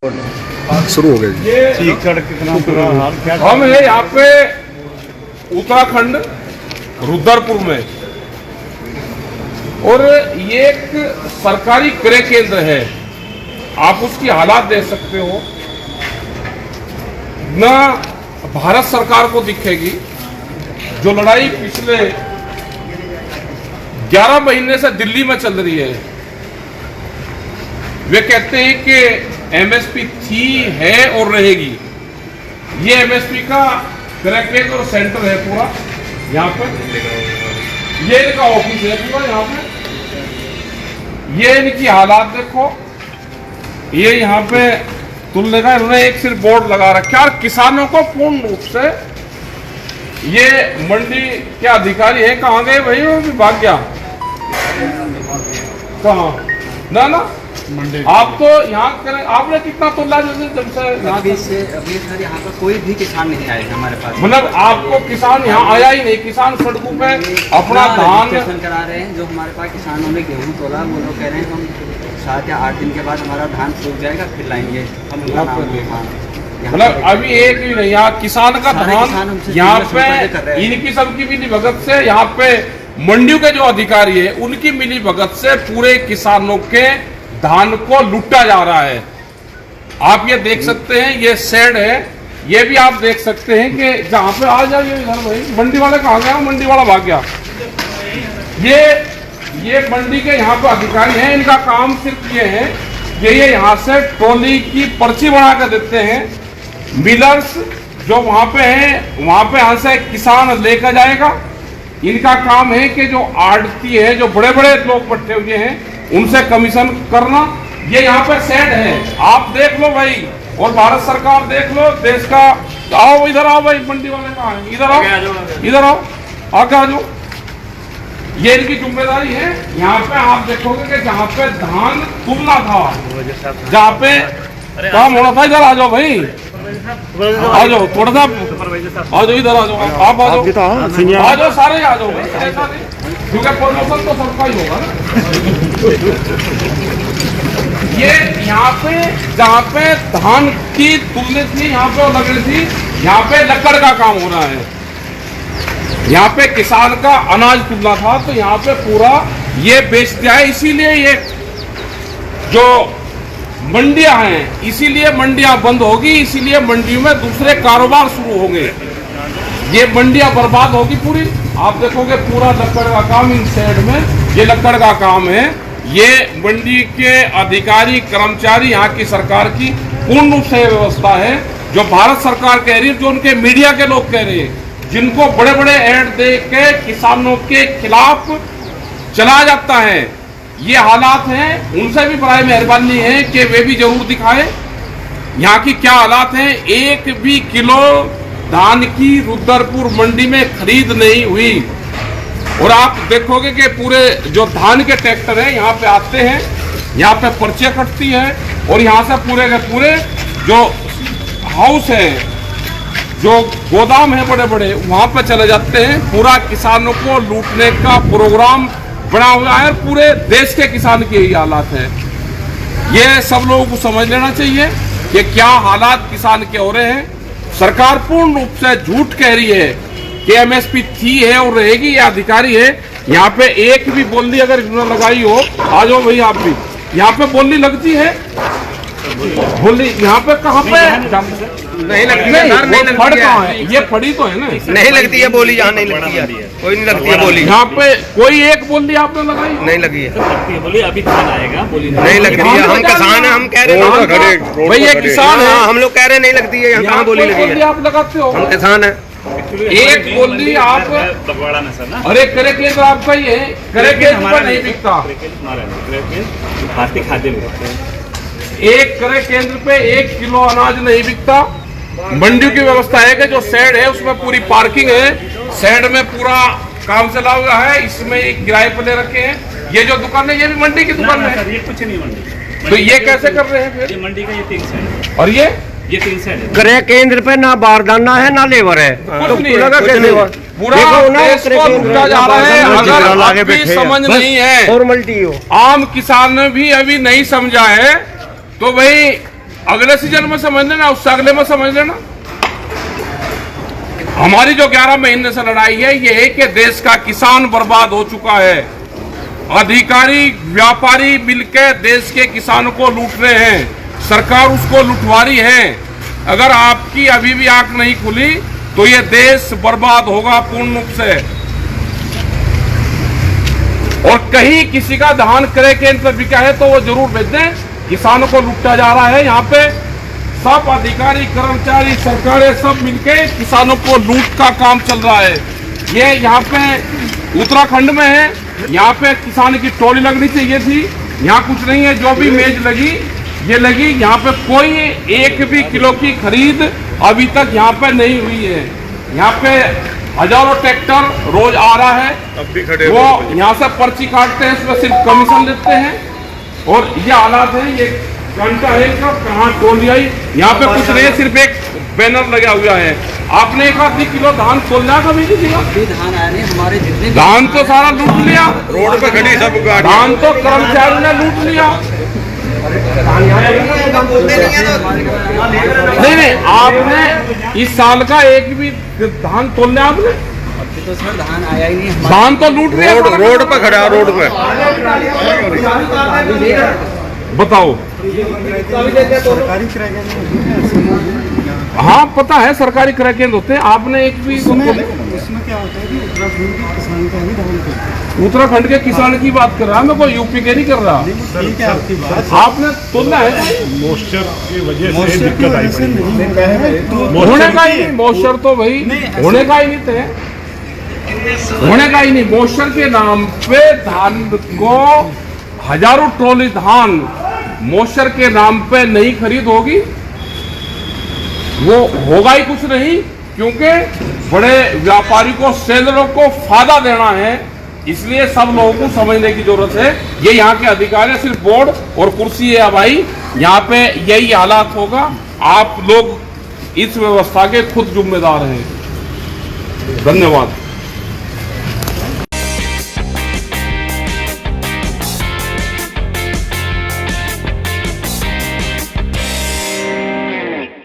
शुरू हो गया जी। हम है यहाँ पे उत्तराखंड रुद्रपुर में, और ये एक सरकारी क्रय केंद्र है। आप उसकी हालात देख सकते हो, ना भारत सरकार को दिखेगी। जो लड़ाई पिछले 11 महीने से दिल्ली में चल रही है, वे कहते हैं कि एमएसपी थी, है और रहेगी। ये एमएसपी का क्रय और सेंटर है पूरा यहाँ पे। ये इनका ऑफिस है पूरा यहाँ पे। ये इनकी हालात देखो। ये यहाँ पे तुलने का इन्होंने एक सिर्फ बोर्ड लगा रखा, और किसानों को पूर्ण रूप से, ये मंडी के अधिकारी है, कहाँ गए भाई? वो भी भाग गया। कहाँ? ना मंडी। आप तो यहाँ करें, आपने कितना तोला? जब से अभी सर यहाँ पर कोई भी किसान नहीं आएगा हमारे पास। मतलब आपको किसान यहाँ आया ही नहीं? किसान सड़कों पे अपना धान करा रहे हैं। जो हमारे पास किसानों ने गेहूँ तोला, वो लोग कह रहे हैं हम 7 या 8 दिन के बाद हमारा धान सूख जाएगा, फिर लाएंगे हम। मतलब अभी एक भी नहीं, यहाँ किसान का धान यहाँ पे इनकी सबकी मिली भगत से, यहाँ पे मंडियों के जो अधिकारी है उनकी मिली भगत से पूरे किसानों के धान को लूटा जा रहा है। आप ये देख सकते हैं, ये शेड है। ये भी आप देख सकते हैं कि जहाँ पे आ जाइए इधर भाई। मंडी वाले कहाँ गया? मंडी वाला भाग गया। ये मंडी के यहाँ पे अधिकारी हैं। इनका काम सिर्फ ये है कि ये यहाँ से ट्रॉली की पर्ची बना कर देते हैं। मिलर्स जो वहाँ पे हैं, वहाँ पे यहाँ से किसान लेकर जाएगा। इनका काम है कि जो आड़ती है, जो बड़े बड़े लोग बैठे हुए हैं, उनसे कमीशन करना। ये यहाँ पे सेट है, आप देख लो भाई, और भारत सरकार देख लो, देश का। आओ इधर आओ भाई, मंडी वाले कहाँ हैं? इधर आओ, इधर आओ, आगे आ जाओ। ये इनकी जिम्मेदारी है। यहाँ पे आप देखोगे कि जहाँ पे धान तुलना था, जहाँ पे काम होना था, इधर आ जाओ भाई, आ जाओ थोड़ा सा, आ जाओ इधर, आ जाओ आप, आ जाओ सारे आ जाओ भाई, ऐसा नहीं, क्योंकि प्रमोशन तो सबका ही होगा ना। ये यहाँ पे जहाँ पे धान की तुलना थी, यहाँ पे लग रही थी, यहाँ पे लकड़ का काम हो रहा है। यहाँ पे किसान का अनाज तुलना था, तो यहाँ पे पूरा ये बेच दिया है। इसीलिए ये जो मंडियां हैं, इसीलिए मंडियां बंद होगी, इसीलिए मंडियों में दूसरे कारोबार शुरू होंगे। ये मंडियां बर्बाद होगी पूरी। आप देखोगे पूरा लकड़ का काम इन साइड में, ये लकड़ का काम है। ये मंडी के अधिकारी कर्मचारी, यहाँ की सरकार की पूर्ण रूप से व्यवस्था है। जो भारत सरकार कह रही है, जो उनके मीडिया के लोग कह रहे हैं, जिनको बड़े बड़े ऐड दे के किसानों के खिलाफ चला जाता है, ये हालात हैं। उनसे भी बड़ी मेहरबानी है कि वे भी जरूर दिखाएं यहाँ की क्या हालात हैं। एक भी किलो धान की रुद्रपुर मंडी में खरीद नहीं हुई। और आप देखोगे कि पूरे जो धान के ट्रैक्टर हैं यहाँ पे आते हैं, यहाँ पे पर्चे कटती है, और यहाँ से पूरे के पूरे जो हाउस है, जो गोदाम है बड़े बड़े, वहाँ पे चले जाते हैं। पूरा किसानों को लूटने का प्रोग्राम बना हुआ है। पूरे देश के किसान के यही हालात है। ये सब लोगों को समझ लेना चाहिए कि क्या हालात किसान के हो रहे हैं। सरकार पूर्ण रूप से झूठ कह रही है कि एमएसपी थी, है और रहेगी। ये अधिकारी है, यहाँ पे एक भी बोली अगर इन्होंने लगाई हो, आ जाओ भाई आप भी। यहाँ पे बोली लगती है, बोली यहाँ पे कहाँ पे नहीं लगती है, नहीं फड़ कहाँ है? ये फड़ी तो है ना, नहीं लगती है बोली, यहाँ नहीं लगती है, कोई नहीं लगती है बोली। यहाँ पे कोई एक बोली आपने लगाई? नहीं लगी है बोली। अभी धान आएगा, बोली नहीं लगती है। हम किसान है, हम कह रहे हैं भाई, ये किसान है, हम लोग कह रहे नहीं लगती है। यहाँ बोली लगी है, आप लगाते हो? हम किसान है। एक बोली आप, अरे क्रय केंद्र आपका ही है, क्रय केंद्र पर नहीं बिकता। भारतीय खाद्य एक क्रय केंद्र पे 1 किलो अनाज नहीं बिकता। मंडियों की व्यवस्था है कि जो शेड है उसमें पूरी पार्किंग है, शेड में पूरा काम चला हुआ है, इसमें एक किराए पर ले रखे हैं। ये जो दुकान है, ये भी मंडी की दुकान है। ये कुछ नहीं मंडी, तो ये कैसे कर रहे हैं फिर? ये मंडी का ये 3 साइड है, और ये 3 साइड है। क्रय केंद्र पे ना बारदाना है ना लेबर है, कुछ नहीं है, पूरा देश को लूटा जा रहा है। अगर आपकी समझ नहीं है, फॉर्मेलिटी हो, आम किसान ने भी अभी नहीं समझा है, तो भाई अगले सीजन में समझ लेना, उससे अगले में समझ लेना। हमारी जो 11 महीने से लड़ाई है ये है कि देश का किसान बर्बाद हो चुका है। अधिकारी व्यापारी मिलकर देश के किसानों को लूट रहे हैं, सरकार उसको लुटवा रही है। अगर आपकी अभी भी आंख नहीं खुली तो ये देश बर्बाद होगा पूर्ण रूप से। और कहीं किसी का धान क्रय केंद्र पर बिका है तो वो जरूर भेज दें। किसानों को लूटा जा रहा है, यहाँ पे सब अधिकारी कर्मचारी सरकारें सब मिलके किसानों को लूट का काम चल रहा है। ये यहाँ पे उत्तराखंड में है, यहाँ पे किसान की टोली लगनी चाहिए थी, यहाँ कुछ नहीं है। जो भी मेज लगी ये लगी, यहाँ पे कोई एक भी किलो की खरीद अभी तक यहाँ पे नहीं हुई है। यहाँ पे हजारों ट्रैक्टर रोज आ रहा है, अब भी खड़े वो यहाँ से पर्ची काटते हैं, इसमें सिर्फ कमीशन लेते हैं। और ये हालात है, ये घंटा है कहाँ टोली आई, यहाँ पे कुछ नहीं है, सिर्फ एक बैनर लगा हुआ है। आपने 1 किलो धान तोलना कभी नहीं दिया? धान आया नहीं, हमारे जितने धान तो सारा लूट लिया, रोड पे खड़ी सब गाड़ी। धान तो कर्मचारी ने लूट लिया। नहीं, आपने इस साल का एक भी धान तोलने आपने? तो सर धान आया ही नहीं, धान तो लूट लिया। रोड पे खड़ा, रोड पे बताओ। हाँ पता है सरकारी क्रय केंद्र होते हैं, आपने एक भी उसमें क्या होता है कि उत्तराखंड के किसान का ही धान होता उत्तराखंड के किसान की बात कर रहा है, मैं कोई यूपी के नहीं कर रहा। ठीक है आपकी बात, आपने तोलना है, मॉइस्चर की वजह से की दिक्कत आई वजह से पड़ी। नहीं होता है तो होने का ही नहीं, मॉइस्चर तो भाई होने का ही नहीं थे, होने का ही नहीं। मॉइस्चर के नाम पे धान को हजारों ट्रॉली धान मॉइस्चर के नाम पे नहीं खरीद होगी, वो होगा ही कुछ नहीं, क्योंकि बड़े व्यापारी को सेलरों को फायदा देना है। इसलिए सब लोगों को समझने की जरूरत है। ये यहाँ के अधिकारी सिर्फ बोर्ड और कुर्सी है भाई, यहाँ पे यही हालात होगा। आप लोग इस व्यवस्था के खुद जिम्मेदार हैं। धन्यवाद।